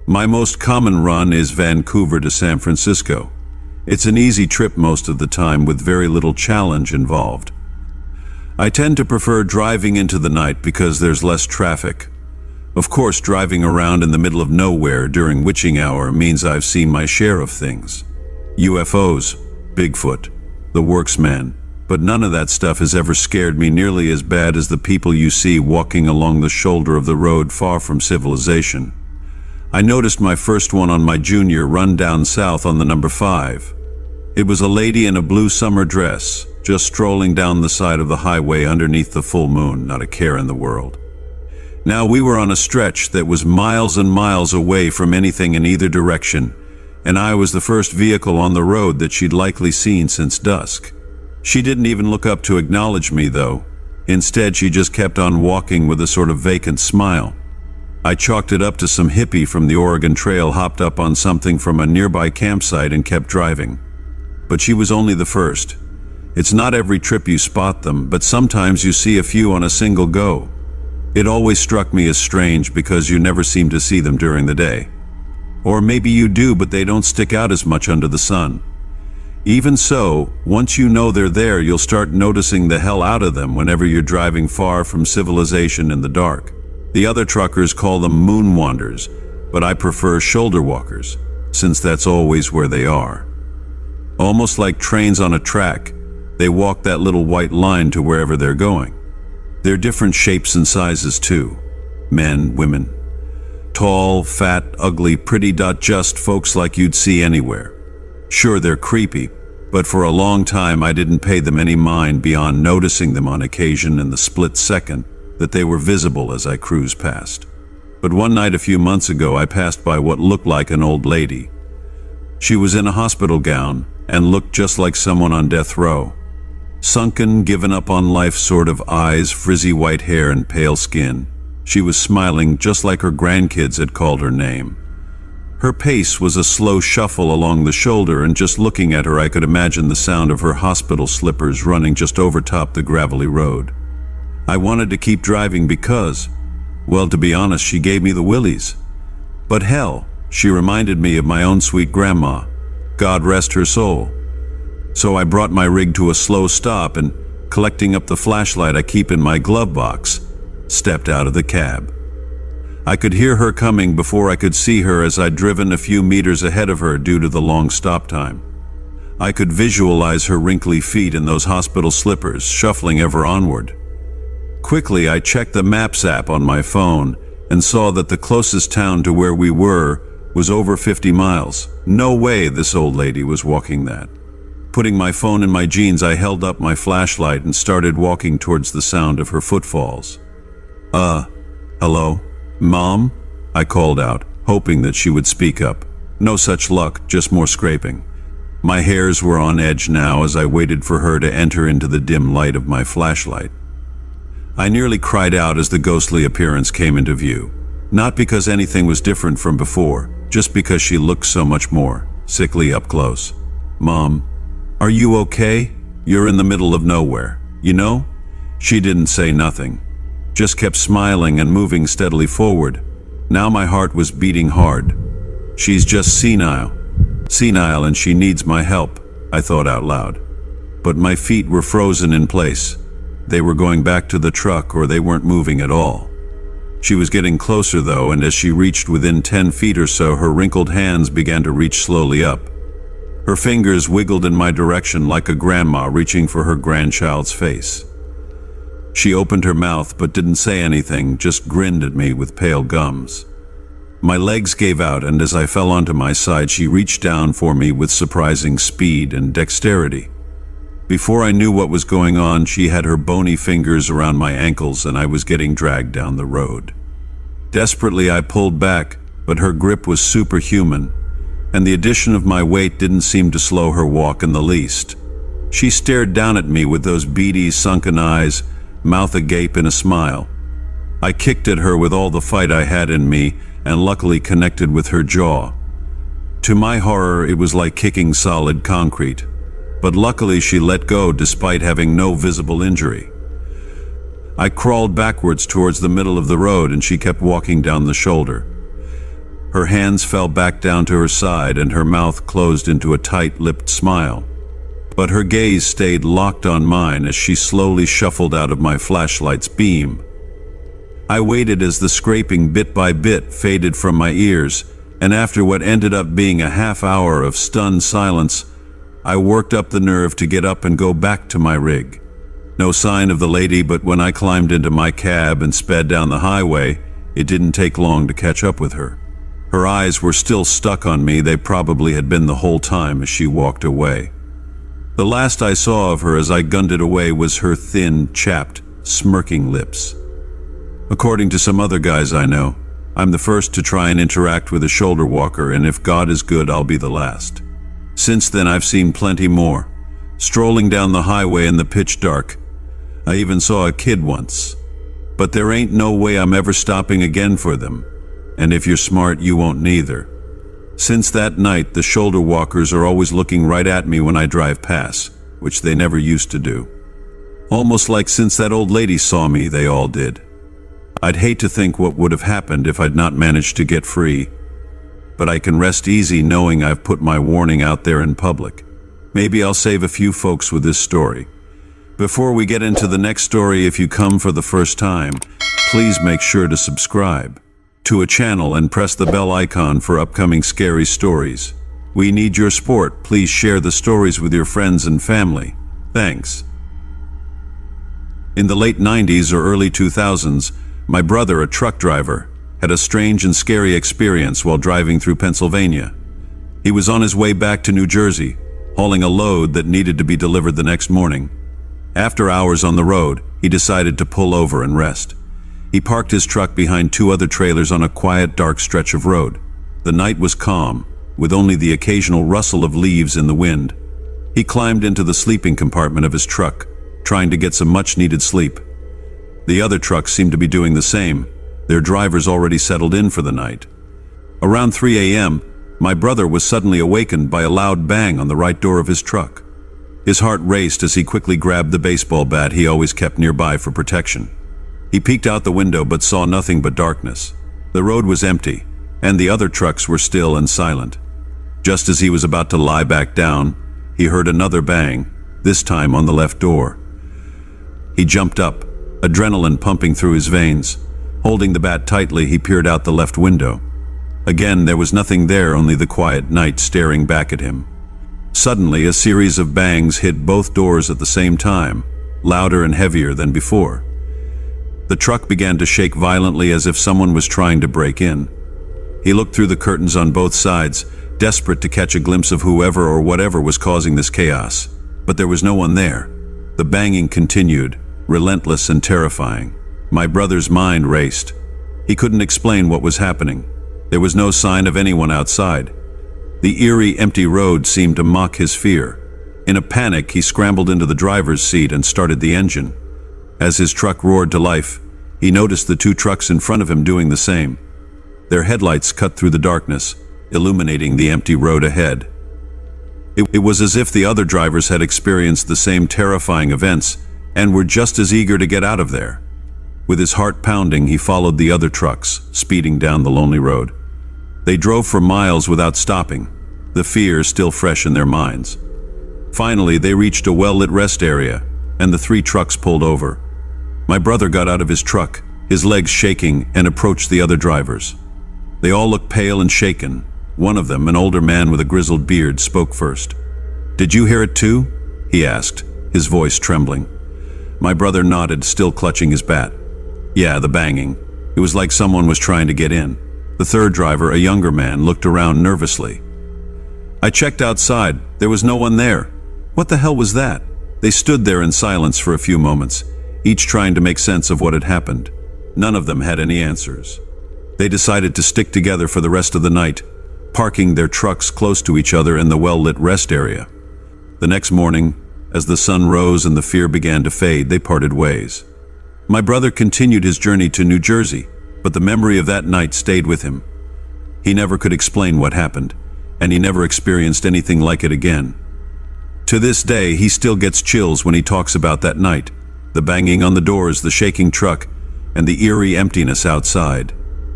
My most common run is Vancouver to San Francisco. It's an easy trip most of the time with very little challenge involved. I tend to prefer driving into the night because there's less traffic. Of course, driving around in the middle of nowhere during witching hour means I've seen my share of things. UFOs, Bigfoot, the works man, but none of that stuff has ever scared me nearly as bad as the people you see walking along the shoulder of the road far from civilization. I noticed my first one on my junior run down south on the number 5. It was a lady in a blue summer dress, just strolling down the side of the highway underneath the full moon, not a care in the world. Now we were on a stretch that was miles and miles away from anything in either direction, and I was the first vehicle on the road that she'd likely seen since dusk. She didn't even look up to acknowledge me, though. Instead, she just kept on walking with a sort of vacant smile. I chalked it up to some hippie from the Oregon Trail hopped up on something from a nearby campsite and kept driving. But she was only the first. It's not every trip you spot them, but sometimes you see a few on a single go. It always struck me as strange because you never seem to see them during the day. Or maybe you do, but they don't stick out as much under the sun. Even so, once you know they're there, you'll start noticing the hell out of them whenever you're driving far from civilization in the dark. The other truckers call them moon wanders, but I prefer shoulder walkers, since that's always where they are. Almost like trains on a track, they walk that little white line to wherever they're going. They're different shapes and sizes too. Men, women. Tall, fat, ugly, pretty, just folks like you'd see anywhere. Sure, they're creepy, but for a long time I didn't pay them any mind beyond noticing them on occasion in the split second that they were visible as I cruised past. But one night a few months ago I passed by what looked like an old lady. She was in a hospital gown and looked just like someone on death row. Sunken, given up on life sort of eyes, frizzy white hair and pale skin. She was smiling just like her grandkids had called her name. Her pace was a slow shuffle along the shoulder, and just looking at her I could imagine the sound of her hospital slippers running just over top the gravelly road. I wanted to keep driving because, well, to be honest, she gave me the willies. But hell, she reminded me of my own sweet grandma. God rest her soul. So I brought my rig to a slow stop and, collecting up the flashlight I keep in my glove box, stepped out of the cab. I could hear her coming before I could see her as I'd driven a few meters ahead of her due to the long stop time. I could visualize her wrinkly feet in those hospital slippers, shuffling ever onward. Quickly, I checked the Maps app on my phone and saw that the closest town to where we were was over 50 miles. No way this old lady was walking that. Putting my phone in my jeans, I held up my flashlight and started walking towards the sound of her footfalls. Hello? Mom? I called out, hoping that she would speak up. No such luck, just more scraping. My hairs were on edge now as I waited for her to enter into the dim light of my flashlight. I nearly cried out as the ghostly appearance came into view. Not because anything was different from before, just because she looked so much more sickly up close. Mom, are you okay? You're in the middle of nowhere, you know? She didn't say nothing, just kept smiling and moving steadily forward. Now my heart was beating hard. She's just senile, and she needs my help, I thought out loud. But my feet were frozen in place. They were going back to the truck, or they weren't moving at all. She was getting closer though, and as she reached within 10 feet or so, her wrinkled hands began to reach slowly up. Her fingers wiggled in my direction like a grandma reaching for her grandchild's face. She opened her mouth but didn't say anything, just grinned at me with pale gums. My legs gave out, and as I fell onto my side, she reached down for me with surprising speed and dexterity. Before I knew what was going on, she had her bony fingers around my ankles and I was getting dragged down the road. Desperately, I pulled back, but her grip was superhuman, and the addition of my weight didn't seem to slow her walk in the least. She stared down at me with those beady, sunken eyes, mouth agape in a smile. I kicked at her with all the fight I had in me and luckily connected with her jaw. To my horror, it was like kicking solid concrete, but luckily she let go despite having no visible injury. I crawled backwards towards the middle of the road and she kept walking down the shoulder. Her hands fell back down to her side and her mouth closed into a tight-lipped smile. But her gaze stayed locked on mine as she slowly shuffled out of my flashlight's beam. I waited as the scraping bit by bit faded from my ears, and after what ended up being a half hour of stunned silence, I worked up the nerve to get up and go back to my rig. No sign of the lady, but when I climbed into my cab and sped down the highway, it didn't take long to catch up with her. Her eyes were still stuck on me. They probably had been the whole time as she walked away. The last I saw of her as I gunned it away was her thin, chapped, smirking lips. According to some other guys I know, I'm the first to try and interact with a shoulder walker, and if God is good, I'll be the last. Since then, I've seen plenty more. Strolling down the highway in the pitch dark. I even saw a kid once. But there ain't no way I'm ever stopping again for them. And if you're smart, you won't neither. Since that night, the shoulder walkers are always looking right at me when I drive past, which they never used to do. Almost like since that old lady saw me, they all did. I'd hate to think what would have happened if I'd not managed to get free. But I can rest easy knowing I've put my warning out there in public. Maybe I'll save a few folks with this story. Before we get into the next story, if you come for the first time, please make sure to subscribe to a channel and press the bell icon for upcoming scary stories. We need your support. Please share the stories with your friends and family. Thanks. In the late 90s or early 2000s, my brother, a truck driver, had a strange and scary experience while driving through Pennsylvania. He was on his way back to New Jersey, hauling a load that needed to be delivered the next morning. After hours on the road, he decided to pull over and rest. He parked his truck behind two other trailers on a quiet, dark stretch of road. The night was calm, with only the occasional rustle of leaves in the wind. He climbed into the sleeping compartment of his truck, trying to get some much-needed sleep. The other trucks seemed to be doing the same, their drivers already settled in for the night. Around 3 a.m., my brother was suddenly awakened by a loud bang on the right door of his truck. His heart raced as he quickly grabbed the baseball bat he always kept nearby for protection. He peeked out the window but saw nothing but darkness. The road was empty, and the other trucks were still and silent. Just as he was about to lie back down, he heard another bang, this time on the left door. He jumped up, adrenaline pumping through his veins. Holding the bat tightly, he peered out the left window. Again, there was nothing there, only the quiet night staring back at him. Suddenly, a series of bangs hit both doors at the same time, louder and heavier than before. The truck began to shake violently as if someone was trying to break in. He looked through the curtains on both sides, desperate to catch a glimpse of whoever or whatever was causing this chaos. But there was no one there. The banging continued, relentless and terrifying. My brother's mind raced. He couldn't explain what was happening. There was no sign of anyone outside. The eerie, empty road seemed to mock his fear. In a panic, he scrambled into the driver's seat and started the engine. As his truck roared to life, he noticed the two trucks in front of him doing the same. Their headlights cut through the darkness, illuminating the empty road ahead. It was as if the other drivers had experienced the same terrifying events and were just as eager to get out of there. With his heart pounding, he followed the other trucks, speeding down the lonely road. They drove for miles without stopping, the fear still fresh in their minds. Finally, they reached a well-lit rest area, and the three trucks pulled over. My brother got out of his truck, his legs shaking, and approached the other drivers. They all looked pale and shaken. One of them, an older man with a grizzled beard, spoke first. "Did you hear it too?" he asked, his voice trembling. My brother nodded, still clutching his bat. "Yeah, the banging. It was like someone was trying to get in." The third driver, a younger man, looked around nervously. "I checked outside. There was no one there. What the hell was that?" They stood there in silence for a few moments, each trying to make sense of what had happened. None of them had any answers. They decided to stick together for the rest of the night, parking their trucks close to each other in the well-lit rest area. The next morning, as the sun rose and the fear began to fade, they parted ways. My brother continued his journey to New Jersey, but the memory of that night stayed with him. He never could explain what happened, and he never experienced anything like it again. To this day, he still gets chills when he talks about that night, the banging on the doors, the shaking truck, and the eerie emptiness outside.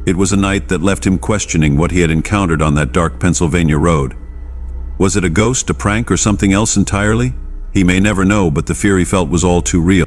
It was a night that left him questioning what he had encountered on that dark Pennsylvania road. Was it a ghost, a prank, or something else entirely? He may never know, but the fear he felt was all too real.